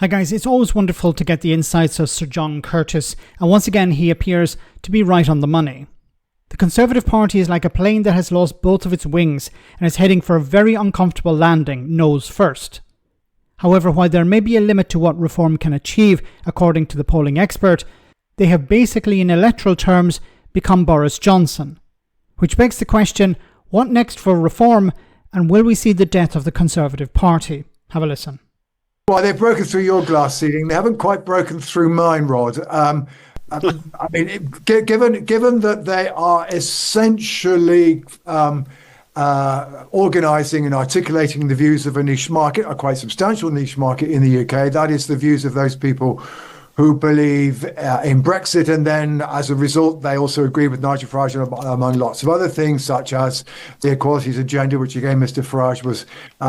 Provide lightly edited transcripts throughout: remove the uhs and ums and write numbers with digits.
Hi guys, it's always wonderful to get the insights of Sir John Curtice, and once again he appears to be right on the money. The Conservative Party is like a plane that has lost both of its wings and is heading for a very uncomfortable landing, nose first. However, while there may be a limit to what reform can achieve, according to the polling expert, they have basically in electoral terms become Boris Johnson. Which begs the question, what next for reform, and will we see the death of the Conservative Party? Have a listen. Well, they've broken through your glass ceiling. They haven't quite broken through mine, Rod. I mean, given that they are essentially organising and articulating the views of a niche market, a quite substantial niche market in the UK, that is the views of those people who believe in Brexit, and then as a result they also agree with Nigel Farage among lots of other things, such as the equalities agenda, which again Mr Farage was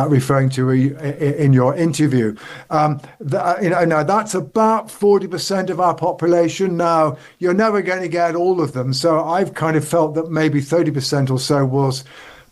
referring to in your interview. Now that's about 40% of our population. Now you're never going to get all of them, so I've kind of felt that maybe 30% or so was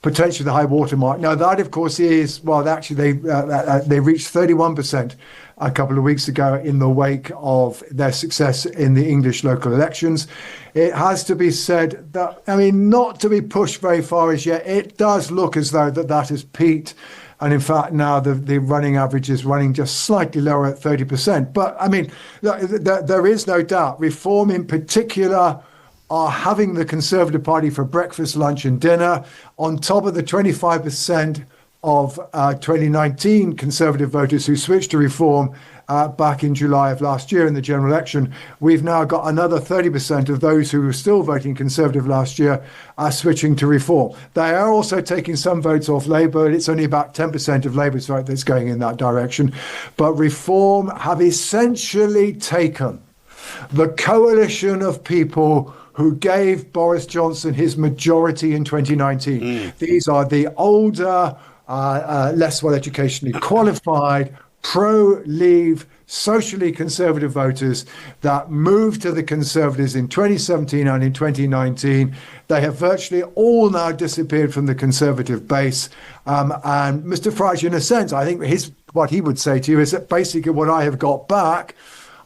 potentially the high watermark. Now that, of course, is, well, actually they reached 31% a couple of weeks ago in the wake of their success in the English local elections. It has to be said that, I mean, not to be pushed very far as yet, it does look as though that has peaked. And in fact, now the running average is running just slightly lower at 30%. But I mean, there is no doubt Reform in particular are having the Conservative Party for breakfast, lunch and dinner on top of the 25% of 2019 Conservative voters who switched to Reform back in July of last year in the general election. We've now got another 30% of those who were still voting Conservative last year are switching to Reform. They are also taking some votes off Labour. It's only about 10% of Labour's vote that's going in that direction. But Reform have essentially taken the coalition of people who gave Boris Johnson his majority in 2019. These are the older, less well educationally qualified, pro-Leave, socially conservative voters that moved to the Conservatives in 2017 and in 2019. They have virtually all now disappeared from the Conservative base. And Mr Farage, in a sense, I think what he would say to you is that basically what I have got back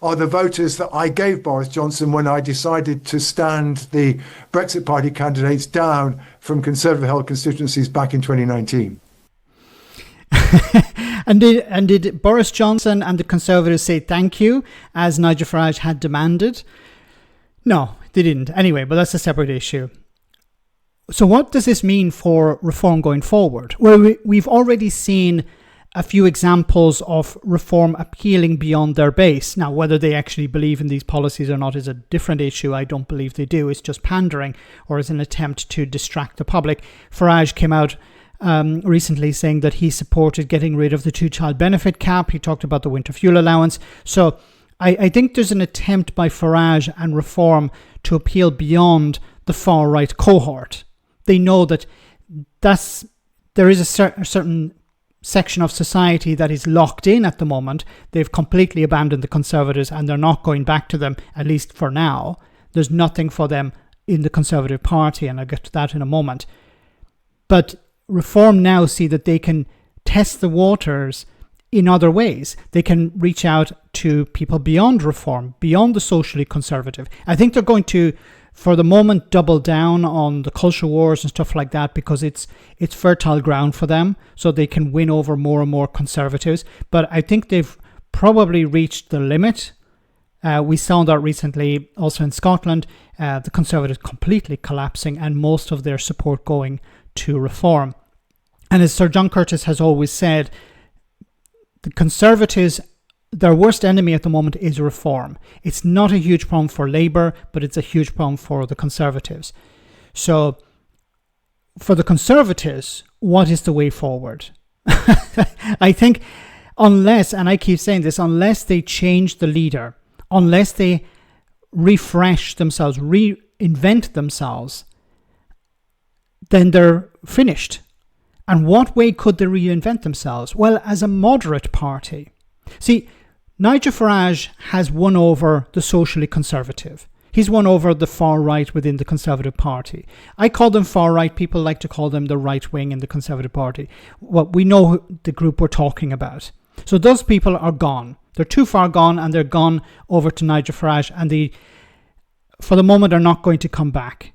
are the voters that I gave Boris Johnson when I decided to stand the Brexit Party candidates down from Conservative-held constituencies back in 2019. And did Boris Johnson and the Conservatives say thank you, as Nigel Farage had demanded? No, they didn't. Anyway, but that's a separate issue. So what does this mean for Reform going forward? Well, we've already seen a few examples of Reform appealing beyond their base. Now, whether they actually believe in these policies or not is a different issue. I don't believe they do. It's just pandering, or is an attempt to distract the public. Farage came out recently saying that he supported getting rid of the two-child benefit cap. He talked about the winter fuel allowance. So I think there's an attempt by Farage and Reform to appeal beyond the far-right cohort. They know that there is a certain section of society that is locked in at the moment. They've completely abandoned the Conservatives and they're not going back to them, at least for now. There's nothing for them in the Conservative Party, and I'll get to that in a moment. But Reform now see that they can test the waters in other ways. They can reach out to people beyond Reform, beyond the socially conservative. I think they're going to, for the moment, double down on the culture wars and stuff like that, because it's fertile ground for them, so they can win over more and more conservatives. But I think they've probably reached the limit. We saw that recently also in Scotland, the Conservatives completely collapsing and most of their support going to Reform. And as Sir John Curtice has always said, the Conservatives, their worst enemy at the moment is Reform. It's not a huge problem for Labour, but it's a huge problem for the Conservatives. So for the Conservatives, what is the way forward? I think unless, and I keep saying this, unless they change the leader, unless they refresh themselves, reinvent themselves, then they're finished. And what way could they reinvent themselves? Well, as a moderate party. See, Nigel Farage has won over the socially conservative. He's won over the far right within the Conservative Party. I call them far right. People like to call them the right wing in the Conservative Party. Well, we know the group we're talking about. So those people are gone. They're too far gone, and they're gone over to Nigel Farage, and they, for the moment, are not going to come back.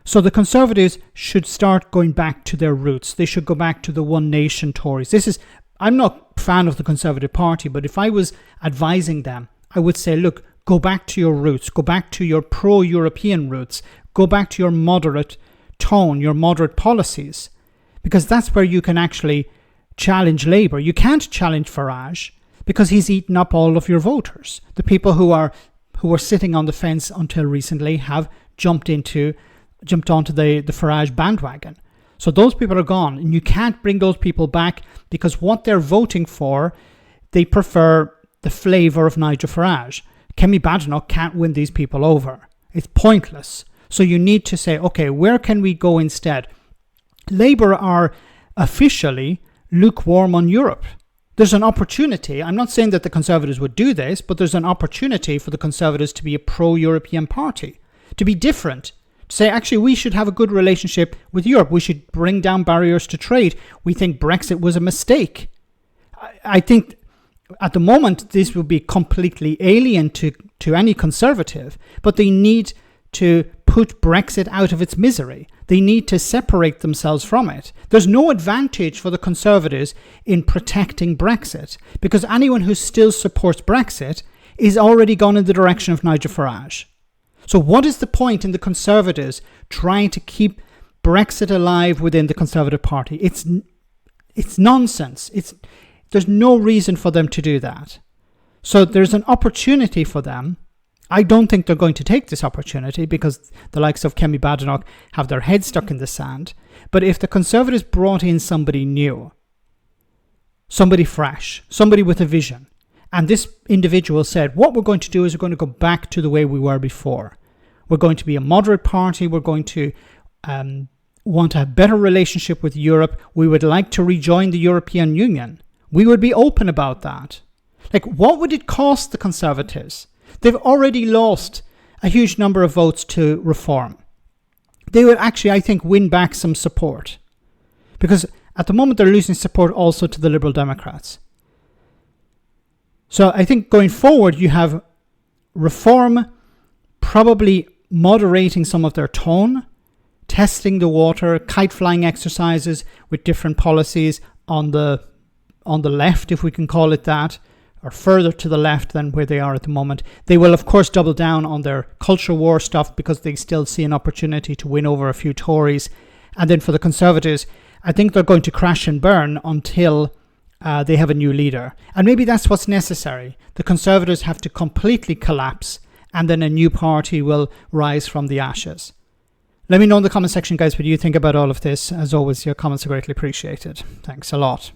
So the Conservatives should start going back to their roots. They should go back to the One Nation Tories. I'm not a fan of the Conservative Party, but if I was advising them, I would say, look, go back to your roots, go back to your pro-European roots, go back to your moderate tone, your moderate policies, because that's where you can actually challenge Labour. You can't challenge Farage because he's eaten up all of your voters. The people who were sitting on the fence until recently have jumped onto the Farage bandwagon. So those people are gone, and you can't bring those people back because what they're voting for, they prefer the flavour of Nigel Farage. Kemi Badenoch can't win these people over. It's pointless. So you need to say, okay, where can we go instead? Labour are officially lukewarm on Europe. There's an opportunity. I'm not saying that the Conservatives would do this, but there's an opportunity for the Conservatives to be a pro-European party, to be different. Say, actually, we should have a good relationship with Europe. We should bring down barriers to trade. We think Brexit was a mistake. I think at the moment, this will be completely alien to any Conservative, but they need to put Brexit out of its misery. They need to separate themselves from it. There's no advantage for the Conservatives in protecting Brexit, because anyone who still supports Brexit is already gone in the direction of Nigel Farage. So what is the point in the Conservatives trying to keep Brexit alive within the Conservative Party? It's nonsense. There's no reason for them to do that. So there's an opportunity for them. I don't think they're going to take this opportunity because the likes of Kemi Badenoch have their heads stuck in the sand. But if the Conservatives brought in somebody new, somebody fresh, somebody with a vision, and this individual said, what we're going to do is we're going to go back to the way we were before. We're going to be a moderate party. We're going to want a better relationship with Europe. We would like to rejoin the European Union. We would be open about that. Like, what would it cost the Conservatives? They've already lost a huge number of votes to Reform. They would actually, I think, win back some support. Because at the moment, they're losing support also to the Liberal Democrats. So I think going forward, you have Reform probably moderating some of their tone, testing the water, kite flying exercises with different policies on the left, if we can call it that, or further to the left than where they are at the moment. They will, of course, double down on their culture war stuff because they still see an opportunity to win over a few Tories. And then for the Conservatives, I think they're going to crash and burn until they have a new leader. And maybe that's what's necessary. The Conservatives have to completely collapse, and then a new party will rise from the ashes. Let me know in the comment section, guys, what you think about all of this. As always, your comments are greatly appreciated. Thanks a lot.